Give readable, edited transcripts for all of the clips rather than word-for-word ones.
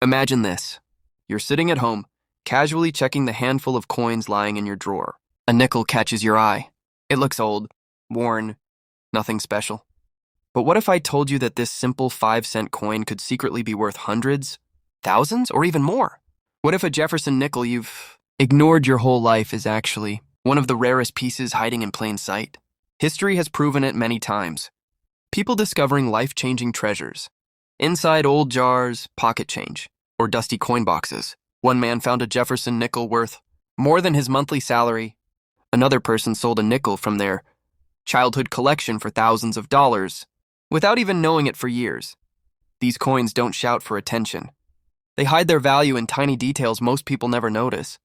Imagine this. You're sitting at home, casually checking the handful of coins lying in your drawer. A nickel catches your eye. It looks old, worn, nothing special. But what if I told you that this simple 5-cent coin could secretly be worth hundreds, thousands, or even more? What if a Jefferson nickel you've ignored your whole life is actually one of the rarest pieces hiding in plain sight? History has proven it many times. People discovering life-changing treasures. Inside old jars, pocket change, or dusty coin boxes. One man found a Jefferson nickel worth more than his monthly salary. Another person sold a nickel from their childhood collection for thousands of dollars, without even knowing it for years. These coins don't shout for attention. They hide their value in tiny details most people never notice.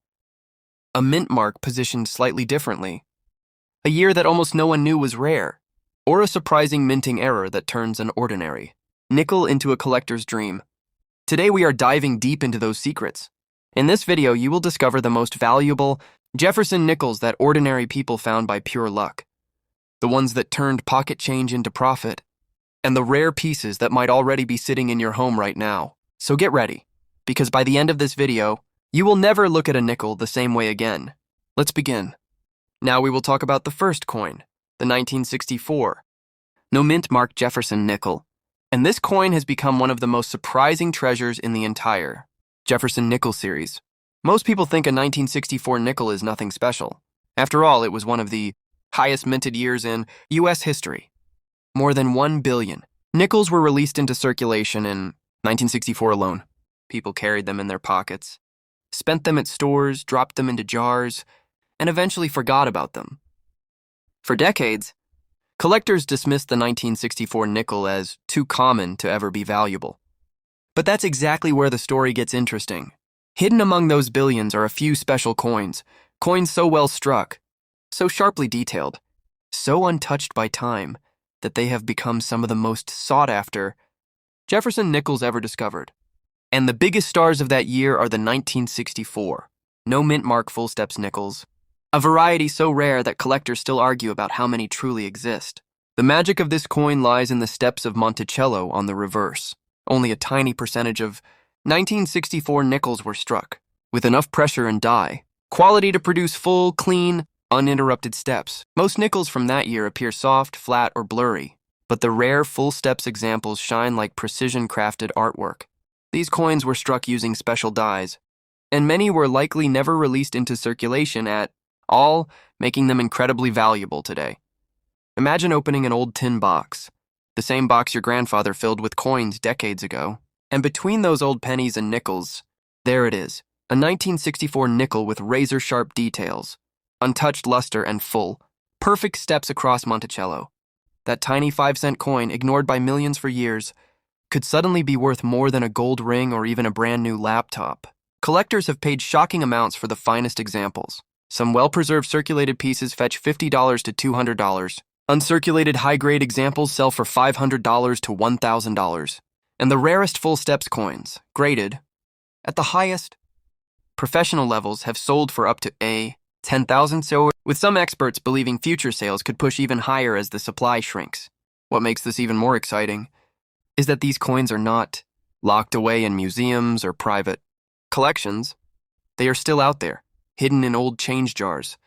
A mint mark positioned slightly differently. A year that almost no one knew was rare. Or a surprising minting error that turns an ordinary nickel into a collector's dream. Today we are diving deep into those secrets. In this video, you will discover the most valuable Jefferson nickels that ordinary people found by pure luck. The ones that turned pocket change into profit. And the rare pieces that might already be sitting in your home right now. So get ready, because by the end of this video, you will never look at a nickel the same way again. Let's begin. Now we will talk about the first coin, the 1964. No mint mark Jefferson nickel. And this coin has become one of the most surprising treasures in the entire Jefferson nickel series. Most people think a 1964 nickel is nothing special. After all, it was one of the highest minted years in U.S. history. More than 1 billion nickels were released into circulation in 1964 alone. People carried them in their pockets, spent them at stores, dropped them into jars, and eventually forgot about them. For decades, collectors dismissed the 1964 nickel as too common to ever be valuable. But that's exactly where the story gets interesting. Hidden among those billions are a few special coins so well struck, so sharply detailed, so untouched by time, that they have become some of the most sought-after Jefferson nickels ever discovered. And the biggest stars of that year are the 1964, no mint mark full steps nickels, a variety so rare that collectors still argue about how many truly exist. The magic of this coin lies in the steps of Monticello on the reverse. Only a tiny percentage of 1964 nickels were struck, with enough pressure and die quality to produce full, clean, uninterrupted steps. Most nickels from that year appear soft, flat, or blurry, but the rare full steps examples shine like precision-crafted artwork. These coins were struck using special dies, and many were likely never released into circulation at all, making them incredibly valuable today. Imagine opening an old tin box, the same box your grandfather filled with coins decades ago, and between those old pennies and nickels, there it is, a 1964 nickel with razor-sharp details, untouched luster and full, perfect steps across Monticello. That tiny 5-cent coin, ignored by millions for years, could suddenly be worth more than a gold ring or even a brand new laptop. Collectors have paid shocking amounts for the finest examples. Some well-preserved circulated pieces fetch $50 to $200. Uncirculated high-grade examples sell for $500 to $1,000. And the rarest full steps coins, graded at the highest professional levels, have sold for up to $10,000, so with some experts believing future sales could push even higher as the supply shrinks. What makes this even more exciting is that these coins are not locked away in museums or private collections. They are still out there, hidden in old change jars,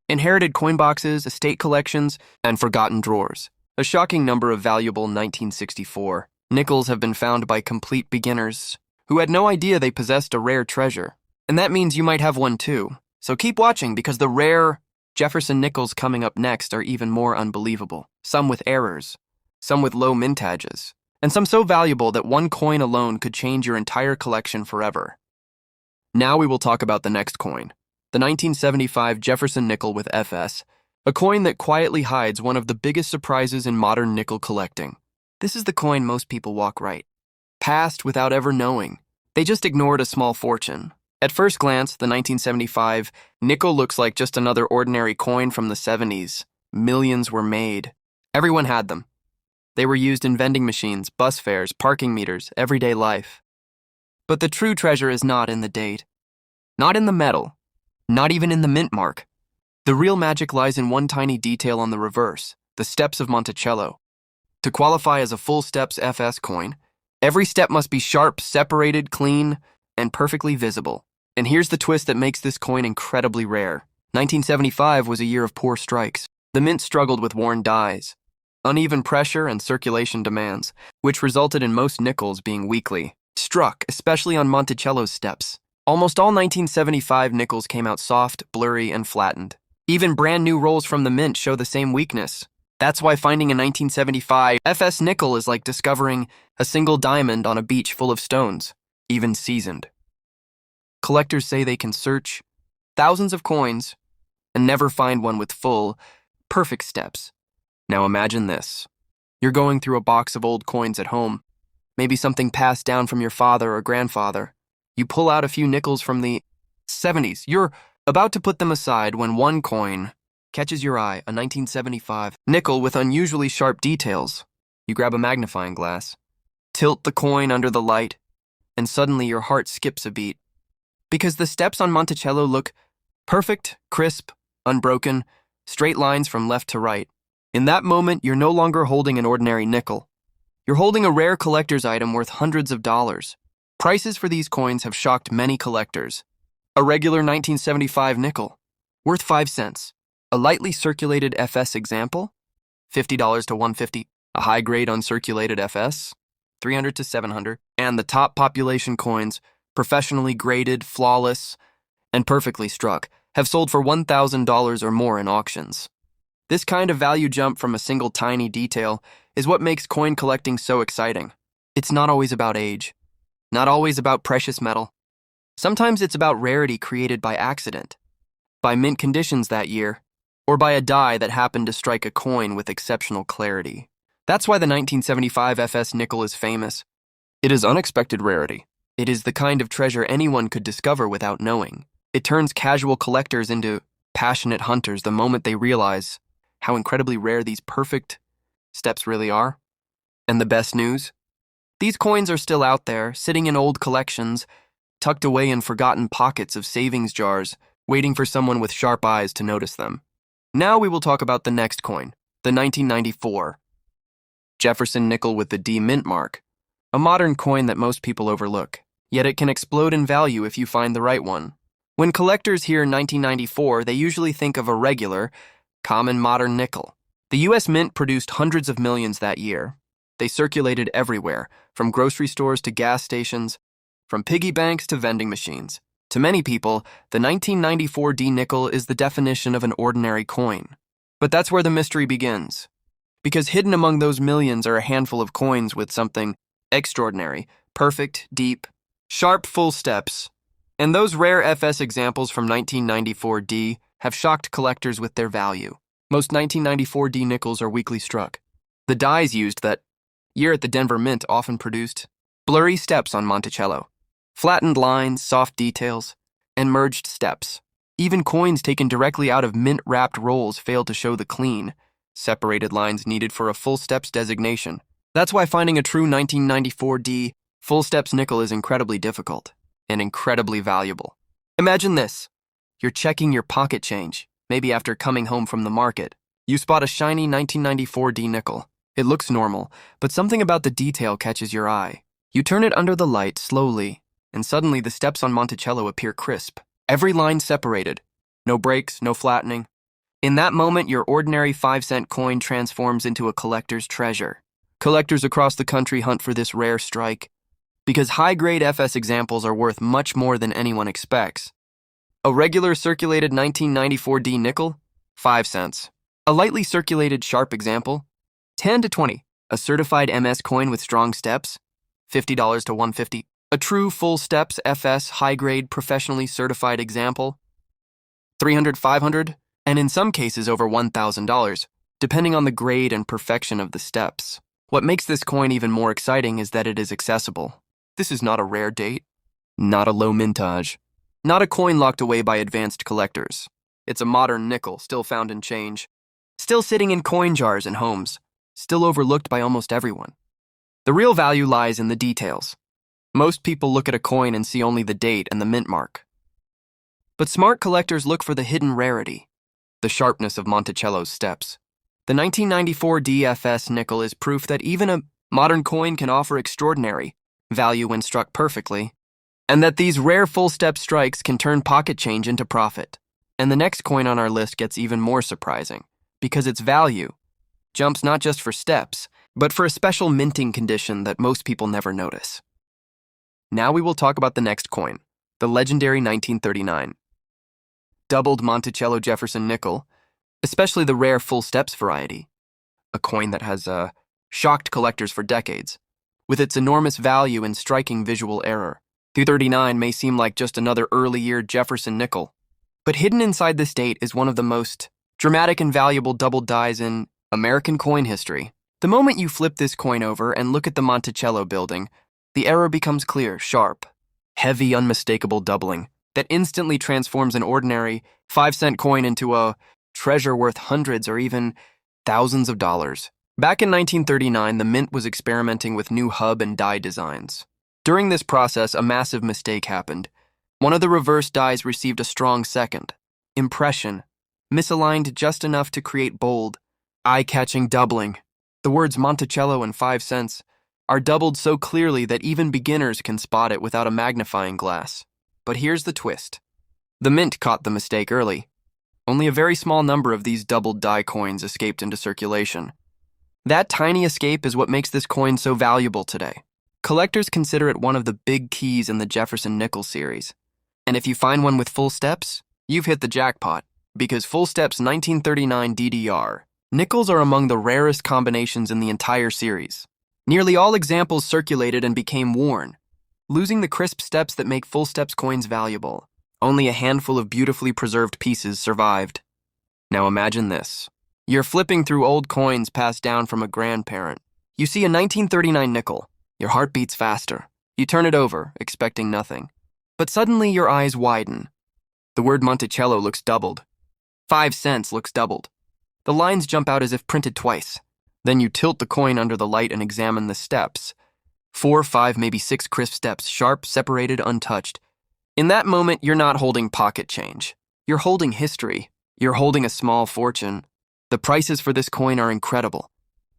inherited coin boxes, estate collections, and forgotten drawers. A shocking number of valuable 1964 nickels have been found by complete beginners who had no idea they possessed a rare treasure. And that means you might have one too. So keep watching, because the rare Jefferson nickels coming up next are even more unbelievable. Some with errors, some with low mintages, and some so valuable that one coin alone could change your entire collection forever. Now we will talk about the next coin, the 1975 Jefferson nickel with FS, a coin that quietly hides one of the biggest surprises in modern nickel collecting. This is the coin most people walk right past without ever knowing. They just ignored a small fortune. At first glance, the 1975 nickel looks like just another ordinary coin from the 70s. Millions were made. Everyone had them. They were used in vending machines, bus fares, parking meters, everyday life. But the true treasure is not in the date, not in the metal, not even in the mint mark. The real magic lies in one tiny detail on the reverse, the steps of Monticello. To qualify as a full steps FS coin, Every step must be sharp, separated, clean, and perfectly visible. And here's the twist that makes this coin incredibly rare. 1975 was a year of poor strikes. The mint struggled with worn dies, uneven pressure, and circulation demands, which resulted in most nickels being weakly struck, especially on Monticello's steps. Almost all 1975 nickels came out soft, blurry, and flattened. Even brand new rolls from the mint show the same weakness. That's why finding a 1975 FS nickel is like discovering a single diamond on a beach full of stones, even seasoned. Collectors say they can search thousands of coins and never find one with full, perfect steps. Now imagine this. You're going through a box of old coins at home, maybe something passed down from your father or grandfather. You pull out a few nickels from the 70s. You're about to put them aside when one coin catches your eye, a 1975 nickel with unusually sharp details. You grab a magnifying glass, tilt the coin under the light, and suddenly your heart skips a beat. Because the steps on Monticello look perfect, crisp, unbroken, straight lines from left to right. In that moment, you're no longer holding an ordinary nickel. You're holding a rare collector's item worth hundreds of dollars. Prices for these coins have shocked many collectors. A regular 1975 nickel, worth 5 cents. A lightly circulated FS example, $50 to $150. A high-grade uncirculated FS, $300 to $700. And the top population coins, professionally graded, flawless, and perfectly struck, have sold for $1,000 or more in auctions. This kind of value jump from a single tiny detail is what makes coin collecting so exciting. It's not always about age, not always about precious metal. Sometimes it's about rarity created by accident, by mint conditions that year, or by a die that happened to strike a coin with exceptional clarity. That's why the 1975 FS nickel is famous. It is unexpected rarity. It is the kind of treasure anyone could discover without knowing. It turns casual collectors into passionate hunters the moment they realize how incredibly rare these perfect steps really are. And the best news? These coins are still out there, sitting in old collections, tucked away in forgotten pockets of savings jars, waiting for someone with sharp eyes to notice them. Now we will talk about the next coin, the 1994 Jefferson nickel with the D mint mark, a modern coin that most people overlook, yet it can explode in value if you find the right one. When collectors hear 1994, they usually think of a regular, common modern nickel. The U.S. Mint produced hundreds of millions that year. They circulated everywhere, from grocery stores to gas stations, from piggy banks to vending machines. To many people, the 1994 D nickel is the definition of an ordinary coin. But that's where the mystery begins. Because hidden among those millions are a handful of coins with something extraordinary, perfect, deep, sharp, full steps. And those rare FS examples from 1994 D have shocked collectors with their value. Most 1994 D nickels are weakly struck. The dies used that year at the Denver Mint often produced blurry steps on Monticello, flattened lines, soft details, and merged steps. Even coins taken directly out of mint-wrapped rolls fail to show the clean, separated lines needed for a full steps designation. That's why finding a true 1994 D full steps nickel is incredibly difficult and incredibly valuable. Imagine this. You're checking your pocket change, maybe after coming home from the market. You spot a shiny 1994 D nickel. It looks normal, but something about the detail catches your eye. You turn it under the light slowly, and suddenly the steps on Monticello appear crisp. Every line separated. No breaks, no flattening. In that moment, your ordinary 5-cent coin transforms into a collector's treasure. Collectors across the country hunt for this rare strike, because high-grade FS examples are worth much more than anyone expects. A regular circulated 1994 D nickel, 5 cents. A lightly circulated sharp example, 10 to 20. A certified MS coin with strong steps, $50 to $150. A true full steps FS high-grade professionally certified example, $300, $500, and in some cases over $1,000, depending on the grade and perfection of the steps. What makes this coin even more exciting is that it is accessible. This is not a rare date, not a low mintage, not a coin locked away by advanced collectors. It's a modern nickel, still found in change, still sitting in coin jars in homes, still overlooked by almost everyone. The real value lies in the details. Most people look at a coin and see only the date and the mint mark. But smart collectors look for the hidden rarity, the sharpness of Monticello's steps. The 1994 DFS nickel is proof that even a modern coin can offer extraordinary value when struck perfectly, and that these rare full-step strikes can turn pocket change into profit. And the next coin on our list gets even more surprising, because its value jumps not just for steps, but for a special minting condition that most people never notice. Now we will talk about the next coin, the legendary 1939. Doubled Monticello Jefferson nickel, especially the rare full steps variety, a coin that has shocked collectors for decades. With its enormous value and striking visual error, the 39 may seem like just another early-year Jefferson nickel, but hidden inside this date is one of the most dramatic and valuable doubled dies in American coin history. The moment you flip this coin over and look at the Monticello building, the error becomes clear, sharp, heavy, unmistakable doubling that instantly transforms an ordinary 5-cent coin into a treasure worth hundreds or even thousands of dollars. Back in 1939, the Mint was experimenting with new hub and die designs. During this process, a massive mistake happened. One of the reverse dies received a strong second impression, misaligned just enough to create bold, eye-catching doubling. The words Monticello and 5 cents are doubled so clearly that even beginners can spot it without a magnifying glass. But here's the twist. The Mint caught the mistake early. Only a very small number of these doubled die coins escaped into circulation. That tiny escape is what makes this coin so valuable today. Collectors consider it one of the big keys in the Jefferson Nickels series. And if you find one with full steps, you've hit the jackpot, because full steps 1939 DDR nickels are among the rarest combinations in the entire series. Nearly all examples circulated and became worn, losing the crisp steps that make full steps coins valuable. Only a handful of beautifully preserved pieces survived. Now imagine this. You're flipping through old coins passed down from a grandparent. You see a 1939 nickel. Your heart beats faster. You turn it over, expecting nothing. But suddenly your eyes widen. The word Monticello looks doubled. 5 cents looks doubled. The lines jump out as if printed twice. Then you tilt the coin under the light and examine the steps. 4, 5, maybe 6 crisp steps, sharp, separated, untouched. In that moment, you're not holding pocket change. You're holding history. You're holding a small fortune. The prices for this coin are incredible.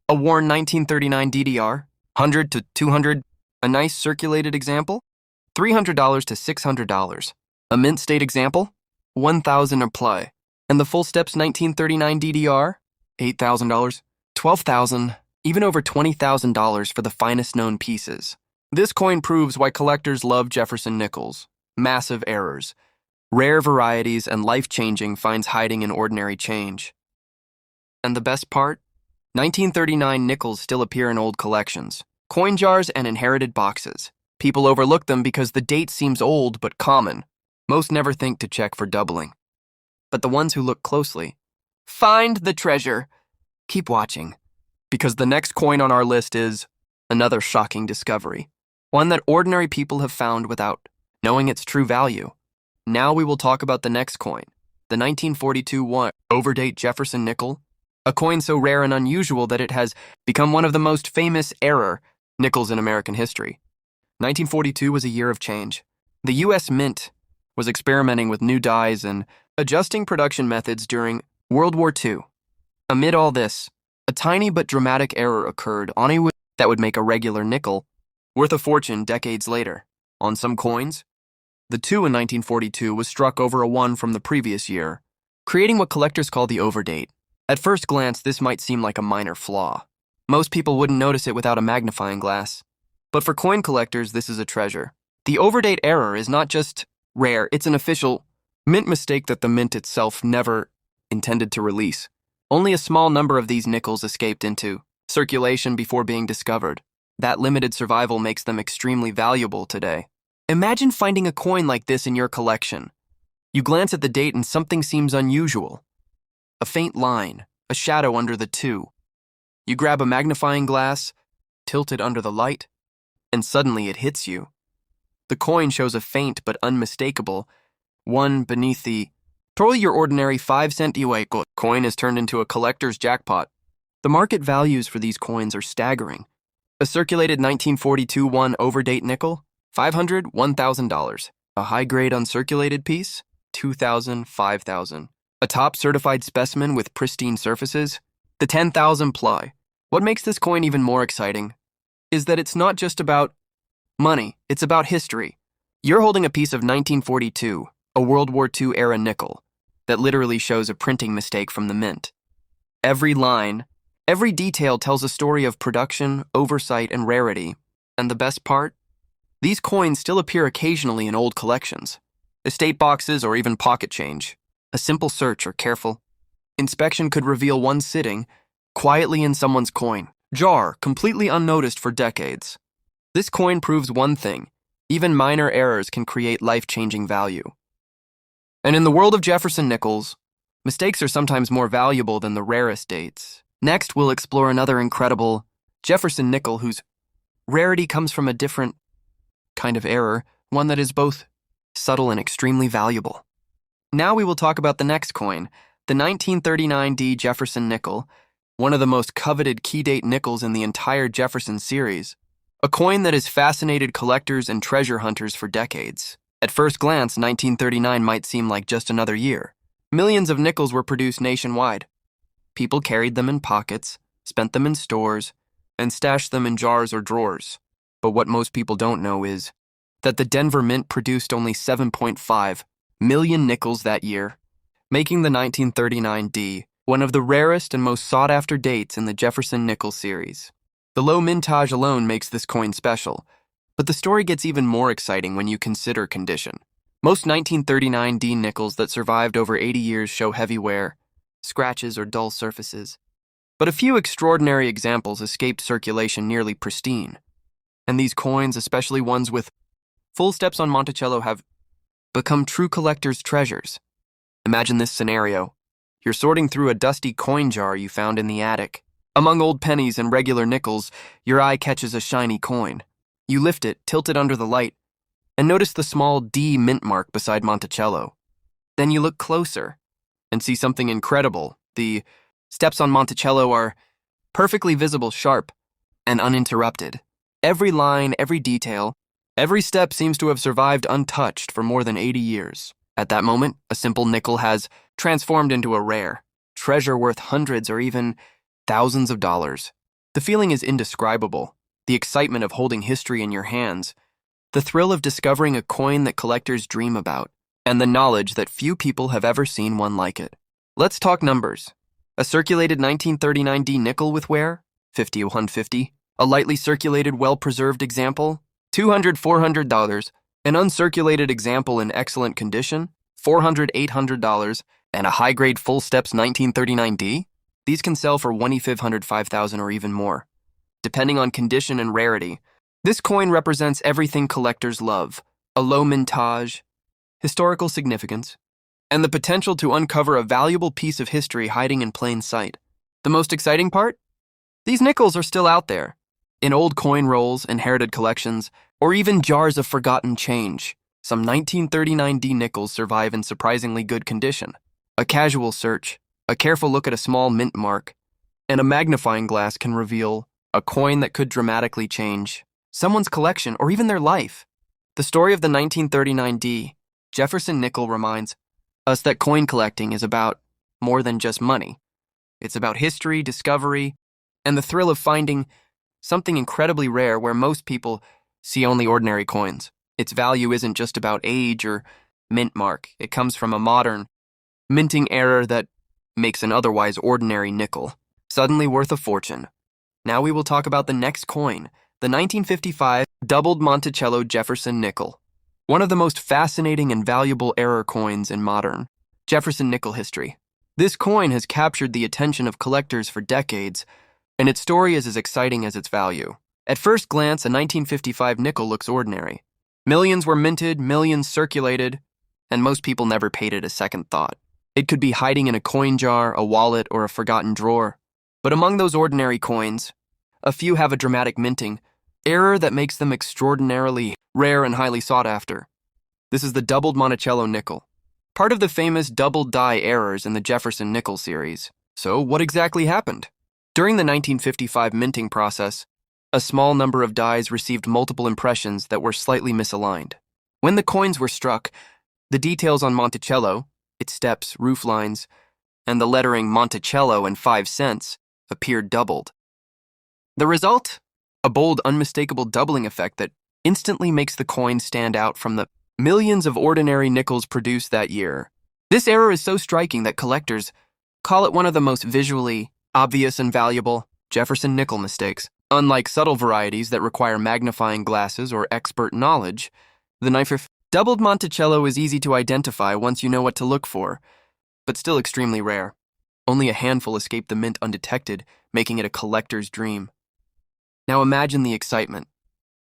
A worn 1939 DDR, 100 to 200, a nice circulated example, $300 to $600. A mint state example, $1,000 a play. And the full steps 1939 DDR, $8,000, $12,000, even over $20,000 for the finest known pieces. This coin proves why collectors love Jefferson Nickels. Massive errors, rare varieties, and life-changing finds hiding in ordinary change. And the best part? 1939 nickels still appear in old collections, coin jars, and inherited boxes. People overlook them because the date seems old but common. Most never think to check for doubling. But the ones who look closely find the treasure. Keep watching, because the next coin on our list is another shocking discovery, one that ordinary people have found without knowing its true value. Now we will talk about the next coin, the 1942 overdate Jefferson nickel, a coin so rare and unusual that it has become one of the most famous error nickels in American history. 1942 was a year of change. The U.S. Mint was experimenting with new dies and adjusting production methods during World War II. Amid all this, a tiny but dramatic error occurred on a that would make a regular nickel worth a fortune decades later. On some coins, the 2 in 1942 was struck over a 1 from the previous year, creating what collectors call the overdate. At first glance, this might seem like a minor flaw. Most people wouldn't notice it without a magnifying glass. But for coin collectors, this is a treasure. The overdate error is not just rare, it's an official mint mistake that the mint itself never intended to release. Only a small number of these nickels escaped into circulation before being discovered. That limited survival makes them extremely valuable today. Imagine finding a coin like this in your collection. You glance at the date and something seems unusual. A faint line, a shadow under the 2. You grab a magnifying glass, tilt it under the light, and suddenly it hits you. The coin shows a faint but unmistakable 1 beneath the probably your ordinary 5-cent UA coin is turned into a collector's jackpot. The market values for these coins are staggering. A circulated 1942 1 overdate nickel, $500, $1,000. A high-grade uncirculated piece, $2,000, $5,000. A top certified specimen with pristine surfaces, the $10,000 ply. What makes this coin even more exciting? is that it's not just about money, it's about history. You're holding a piece of 1942, a World War II era nickel, that literally shows a printing mistake from the mint. Every line, every detail tells a story of production, oversight, and rarity. And the best part? These coins still appear occasionally in old collections, estate boxes, or even pocket change. A simple search or careful inspection could reveal one sitting quietly in someone's coin jar, completely unnoticed for decades. This coin proves one thing: even minor errors can create life-changing value. And in the world of Jefferson Nickels, mistakes are sometimes more valuable than the rarest dates. Next, we'll explore another incredible Jefferson nickel whose rarity comes from a different kind of error, one that is both subtle and extremely valuable. Now we will talk about the next coin, the 1939D Jefferson nickel, one of the most coveted key-date nickels in the entire Jefferson series, a coin that has fascinated collectors and treasure hunters for decades. At first glance, 1939 might seem like just another year. Millions of nickels were produced nationwide. People carried them in pockets, spent them in stores, and stashed them in jars or drawers. But what most people don't know is that the Denver Mint produced only 7.5 million nickels that year, making the 1939D one of the rarest and most sought-after dates in the Jefferson Nickels series. The low mintage alone makes this coin special, but the story gets even more exciting when you consider condition. Most 1939D nickels that survived over 80 years show heavy wear, scratches, or dull surfaces. But a few extraordinary examples escaped circulation nearly pristine. And these coins, especially ones with full steps on Monticello, have become true collectors' treasures. Imagine this scenario. You're sorting through a dusty coin jar you found in the attic. Among old pennies and regular nickels, your eye catches a shiny coin. You lift it, tilt it under the light, and notice the small D mint mark beside Monticello. Then you look closer and see something incredible. The steps on Monticello are perfectly visible, sharp, and uninterrupted. Every line, every detail, every step seems to have survived untouched for more than 80 years. At that moment, a simple nickel has transformed into a rare treasure worth hundreds or even thousands of dollars. The feeling is indescribable. The excitement of holding history in your hands, the thrill of discovering a coin that collectors dream about, and the knowledge that few people have ever seen one like it. Let's talk numbers. A circulated 1939D nickel with wear, 50 150. A lightly circulated, well-preserved example, $200 $400. An uncirculated example in excellent condition, $400 $800. And a high-grade full steps 1939D? These can sell for $1,500 $5,000 or even more, depending on condition and rarity. This coin represents everything collectors love: a low mintage, historical significance, and the potential to uncover a valuable piece of history hiding in plain sight. The most exciting part? These nickels are still out there, in old coin rolls, inherited collections, or even jars of forgotten change. Some 1939D nickels survive in surprisingly good condition. A casual search, a careful look at a small mint mark, and a magnifying glass can reveal a coin that could dramatically change someone's collection or even their life. The story of the 1939D Jefferson nickel reminds us that coin collecting is about more than just money. It's about history, discovery, and the thrill of finding something incredibly rare where most people see only ordinary coins. Its value isn't just about age or mint mark. It comes from a modern minting error that makes an otherwise ordinary nickel suddenly worth a fortune. Now we will talk about the next coin, the 1955 doubled Monticello Jefferson nickel, one of the most fascinating and valuable error coins in modern Jefferson nickel history. This coin has captured the attention of collectors for decades, and its story is as exciting as its value. At first glance, a 1955 nickel looks ordinary. Millions were minted, millions circulated, and most people never paid it a second thought. It could be hiding in a coin jar, a wallet, or a forgotten drawer. But among those ordinary coins, a few have a dramatic minting error that makes them extraordinarily rare and highly sought after. This is the doubled Monticello nickel, part of the famous double die errors in the Jefferson nickel series. So what exactly happened? During the 1955 minting process, a small number of dies received multiple impressions that were slightly misaligned. When the coins were struck, the details on Monticello, its steps, roof lines, and the lettering Monticello and 5 cents appeared doubled. The result? a bold, unmistakable doubling effect that instantly makes the coin stand out from the millions of ordinary nickels produced that year. This error is so striking that collectors call it one of the most visually obvious and valuable Jefferson nickel mistakes. Unlike subtle varieties that require magnifying glasses or expert knowledge, the knife doubled Monticello is easy to identify once you know what to look for, but still extremely rare. Only a handful escape the mint undetected, making it a collector's dream. Now imagine the excitement.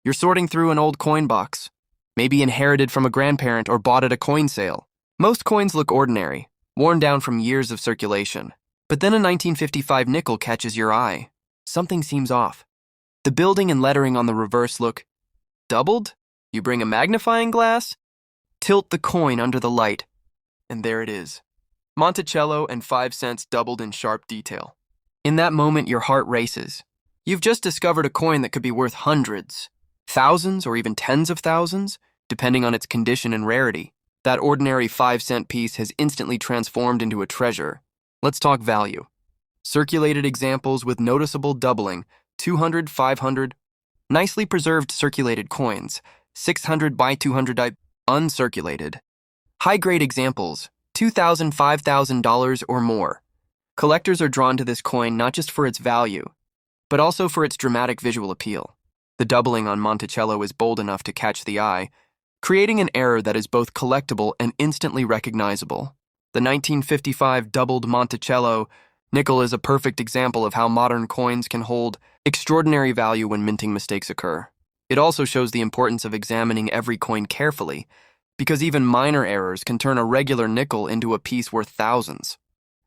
You're sorting through an old coin box, maybe inherited from a grandparent or bought at a coin sale. Most coins look ordinary, worn down from years of circulation. But then a 1955 nickel catches your eye. Something seems off. The building and lettering on the reverse look doubled. You bring a magnifying glass, tilt the coin under the light, and there it is. Monticello and 5 cents doubled in sharp detail. In that moment, your heart races. You've just discovered a coin that could be worth hundreds, thousands, or even tens of thousands, depending on its condition and rarity. That ordinary 5-cent piece has instantly transformed into a treasure. Let's talk value. Circulated examples with noticeable doubling, 200, 500, nicely preserved circulated coins, 600 by 200 uncirculated. High-grade examples, $2,000, $5,000 or more. Collectors are drawn to this coin not just for its value, but also for its dramatic visual appeal. The doubling on Monticello is bold enough to catch the eye, creating an error that is both collectible and instantly recognizable. The 1955 doubled Monticello nickel is a perfect example of how modern coins can hold extraordinary value when minting mistakes occur. It also shows the importance of examining every coin carefully, because even minor errors can turn a regular nickel into a piece worth thousands.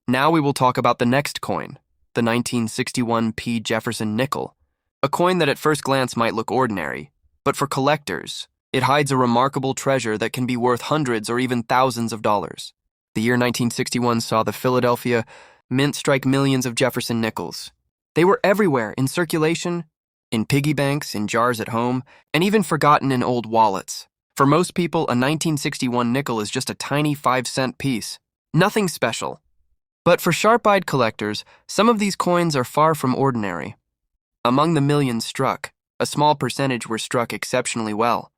Now we will talk about the next coin, the 1961 P. Jefferson nickel, a coin that at first glance might look ordinary, but for collectors, it hides a remarkable treasure that can be worth hundreds or even thousands of dollars. The year 1961 saw the Philadelphia Mint strike millions of Jefferson nickels. They were everywhere, in circulation, in piggy banks, in jars at home, and even forgotten in old wallets. For most people, a 1961 nickel is just a tiny 5-cent piece. Nothing special. But for sharp-eyed collectors, some of these coins are far from ordinary. Among the millions struck, a small percentage were struck exceptionally well,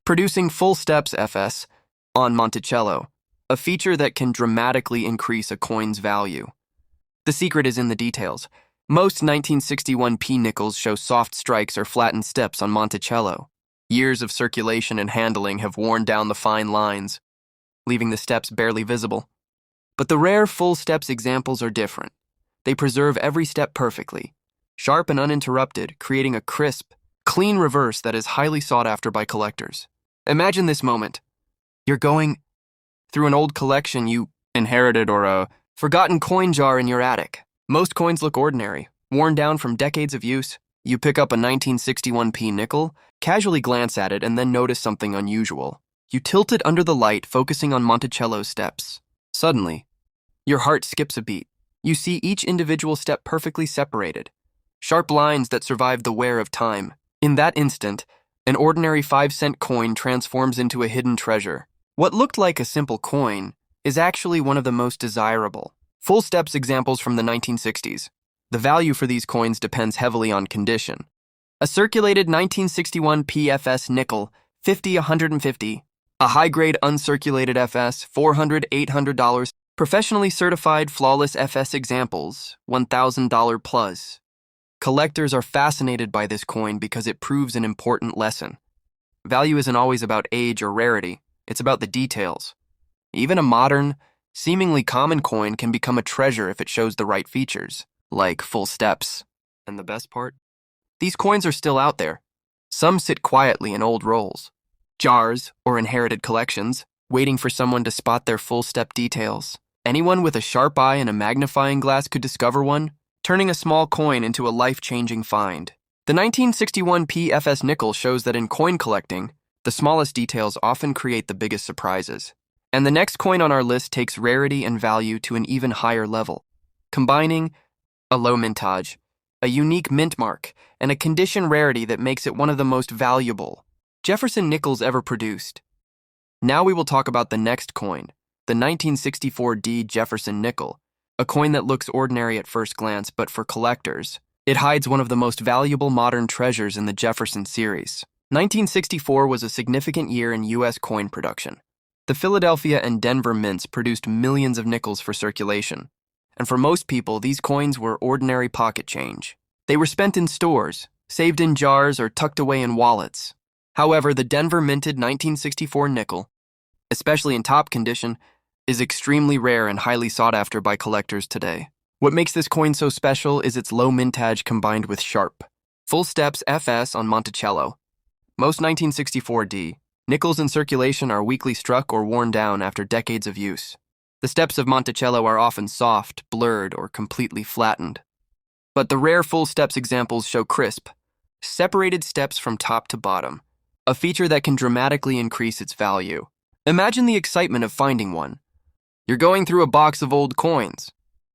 producing full steps FS on Monticello, a feature that can dramatically increase a coin's value. The secret is in the details. Most 1961 P nickels show soft strikes or flattened steps on Monticello. Years of circulation and handling have worn down the fine lines, leaving the steps barely visible. But the rare full steps examples are different. They preserve every step perfectly, sharp and uninterrupted, creating a crisp, clean reverse that is highly sought after by collectors. Imagine this moment. You're going through an old collection you inherited or a forgotten coin jar in your attic. Most coins look ordinary, worn down from decades of use. You pick up a 1961 P nickel, casually glance at it, and then notice something unusual. You tilt it under the light, focusing on Monticello's steps. Suddenly, your heart skips a beat. You see each individual step perfectly separated, sharp lines that survive the wear of time. In that instant, an ordinary 5-cent coin transforms into a hidden treasure. What looked like a simple coin is actually one of the most desirable full steps examples from the 1960s. The value for these coins depends heavily on condition. A circulated 1961 PFS nickel, $50, $150. A high-grade uncirculated FS, $400, $800. Professionally certified flawless FS examples, $1,000 plus. Collectors are fascinated by this coin because it proves an important lesson. Value isn't always about age or rarity, it's about the details. Even a modern, seemingly common coin can become a treasure if it shows the right features, like full steps. And the best part? These coins are still out there. Some sit quietly in old rolls, jars, or inherited collections, waiting for someone to spot their full step details. Anyone with a sharp eye and a magnifying glass could discover one, turning a small coin into a life-changing find. The 1961 PFS nickel shows that in coin collecting, the smallest details often create the biggest surprises. And the next coin on our list takes rarity and value to an even higher level, combining a low mintage, a unique mint mark, and a condition rarity that makes it one of the most valuable Jefferson nickels ever produced. Now we will talk about the next coin, the 1964 D Jefferson nickel, a coin that looks ordinary at first glance, but for collectors, It hides one of the most valuable modern treasures in the Jefferson series. 1964 was a significant year in U.S. coin production. The Philadelphia and Denver mints produced millions of nickels for circulation. And for most people, these coins were ordinary pocket change. They were spent in stores, saved in jars, or tucked away in wallets. However, the Denver minted 1964 nickel, especially in top condition, is extremely rare and highly sought after by collectors today. What makes this coin so special is its low mintage combined with sharp, full steps FS on Monticello. Most 1964D nickels in circulation are weakly struck or worn down after decades of use. The steps of Monticello are often soft, blurred, or completely flattened. But the rare full steps examples show crisp, separated steps from top to bottom, a feature that can dramatically increase its value. Imagine the excitement of finding one. You're going through a box of old coins,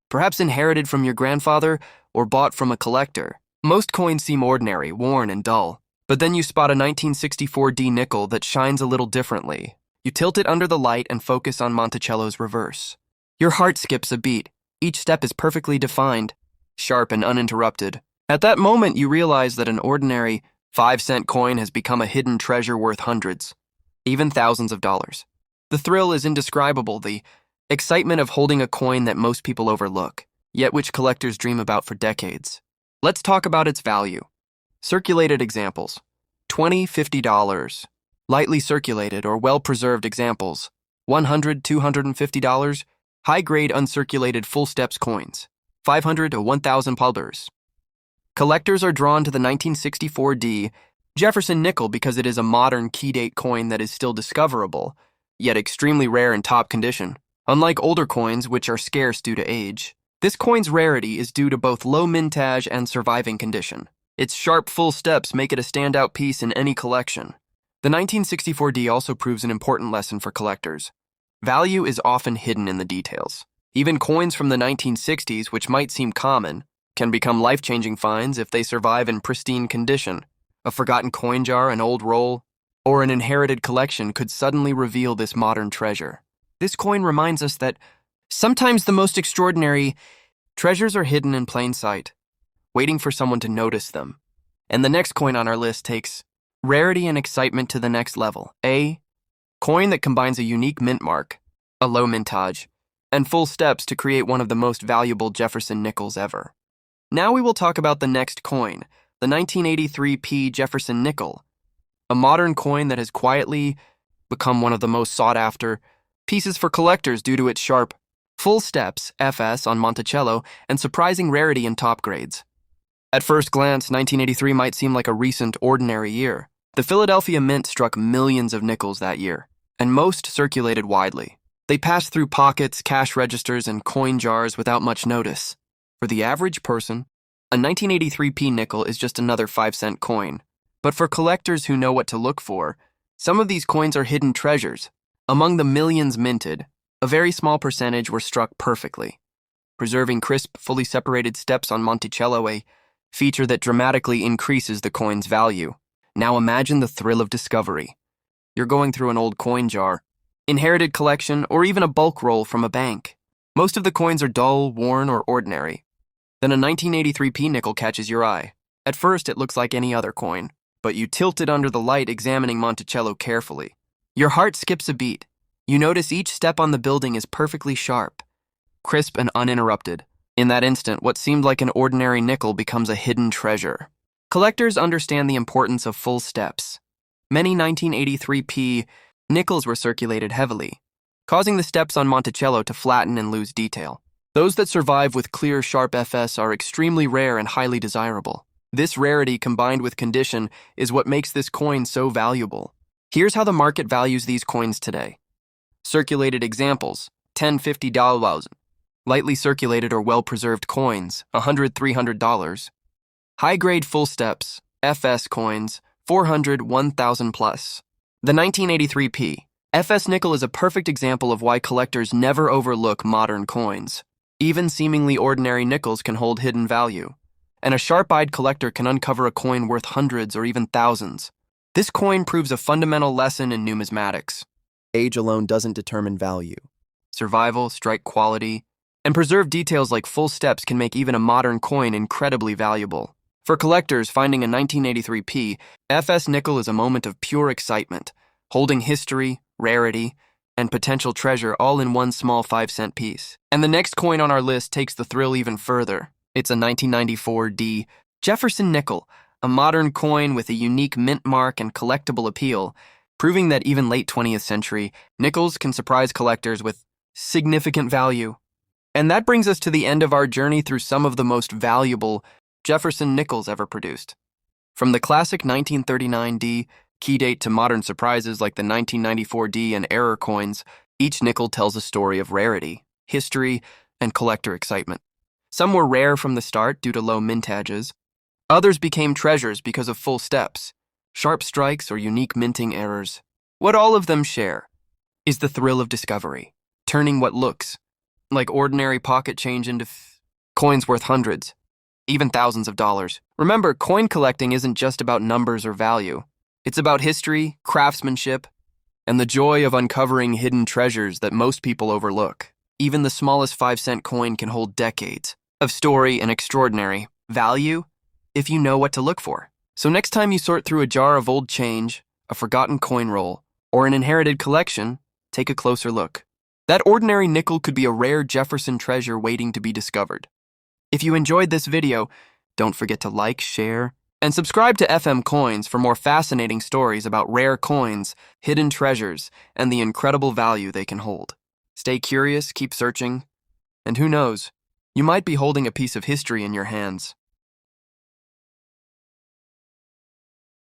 perhaps inherited from your grandfather or bought from a collector. Most coins seem ordinary, worn, and dull. But then you spot a 1964D nickel that shines a little differently. You tilt it under the light and focus on Monticello's reverse. Your heart skips a beat. Each step is perfectly defined, sharp and uninterrupted. At that moment, you realize that an ordinary 5-cent coin has become a hidden treasure worth hundreds, even thousands of dollars. The thrill is indescribable, the excitement of holding a coin that most people overlook, yet which collectors dream about for decades. Let's talk about its value. Circulated examples: $20, $50. Lightly circulated or well-preserved examples: $100, $250. High-grade uncirculated full steps coins: $500 to $1,000. Collectors are drawn to the 1964D Jefferson nickel because it is a modern key-date coin that is still discoverable, yet extremely rare in top condition. Unlike older coins, which are scarce due to age, this coin's rarity is due to both low mintage and surviving condition. Its sharp full steps make it a standout piece in any collection. The 1964D also proves an important lesson for collectors. Value is often hidden in the details. Even coins from the 1960s, which might seem common, can become life-changing finds if they survive in pristine condition. A forgotten coin jar, an old roll, or an inherited collection could suddenly reveal this modern treasure. This coin reminds us that sometimes the most extraordinary treasures are hidden in plain sight, waiting for someone to notice them. And the next coin on our list takes rarity and excitement to the next level. A coin that combines a unique mint mark, a low mintage, and full steps to create one of the most valuable Jefferson nickels ever. Now we will talk about the next coin, the 1983p Jefferson nickel, a modern coin that has quietly become one of the most sought-after pieces for collectors due to its sharp, full steps FS on Monticello and surprising rarity in top grades. At first glance, 1983 might seem like a recent, ordinary year. The Philadelphia Mint struck millions of nickels that year, and most circulated widely. They passed through pockets, cash registers, and coin jars without much notice. For the average person, a 1983p nickel is just another 5-cent coin. But for collectors who know what to look for, some of these coins are hidden treasures. Among the millions minted, a very small percentage were struck perfectly, preserving crisp, fully separated steps on Monticello, a feature that dramatically increases the coin's value. Now imagine the thrill of discovery. You're going through an old coin jar, inherited collection, or even a bulk roll from a bank. Most of the coins are dull, worn, or ordinary. Then a 1983p nickel catches your eye. At first, it looks like any other coin, but you tilt it under the light, examining Monticello carefully. Your heart skips a beat. You notice each step on the building is perfectly sharp, crisp, and uninterrupted. In that instant, what seemed like an ordinary nickel becomes a hidden treasure. Collectors understand the importance of full steps. Many 1983p nickels were circulated heavily, causing the steps on Monticello to flatten and lose detail. Those that survive with clear, sharp FS are extremely rare and highly desirable. This rarity combined with condition is what makes this coin so valuable. Here's how the market values these coins today. Circulated examples: $10, $50. Lightly circulated or well-preserved coins, $100, $300. High-grade full steps, FS coins, $400, $1,000 plus. The 1983p FS nickel is a perfect example of why collectors never overlook modern coins. Even seemingly ordinary nickels can hold hidden value, and a sharp-eyed collector can uncover a coin worth hundreds or even thousands. This coin proves a fundamental lesson in numismatics. Age alone doesn't determine value. Survival, strike quality, And preserved details like full steps can make even a modern coin incredibly valuable. For collectors, finding a 1983p FS nickel is a moment of pure excitement, holding history, rarity, and potential treasure all in one small 5-cent piece. And the next coin on our list takes the thrill even further. It's a 1994D Jefferson Nickel, a modern coin with a unique mint mark and collectible appeal, proving that even late 20th century, nickels can surprise collectors with significant value. And that brings us to the end of our journey through some of the most valuable Jefferson Nickels ever produced. From the classic 1939D key date to modern surprises like the 1994D and error coins, each nickel tells a story of rarity, history, and collector excitement. Some were rare from the start due to low mintages. Others became treasures because of full steps, sharp strikes, or unique minting errors. What all of them share is the thrill of discovery, turning what looks like ordinary pocket change into coins worth hundreds, even thousands of dollars. Remember, coin collecting isn't just about numbers or value. It's about history, craftsmanship, and the joy of uncovering hidden treasures that most people overlook. Even the smallest 5-cent coin can hold decades of story and extraordinary value if you know what to look for. So next time you sort through a jar of old change, a forgotten coin roll, or an inherited collection, take a closer look. That ordinary nickel could be a rare Jefferson treasure waiting to be discovered. If you enjoyed this video, don't forget to like, share, and subscribe to FM Coins for more fascinating stories about rare coins, hidden treasures, and the incredible value they can hold. Stay curious, keep searching, and who knows, you might be holding a piece of history in your hands.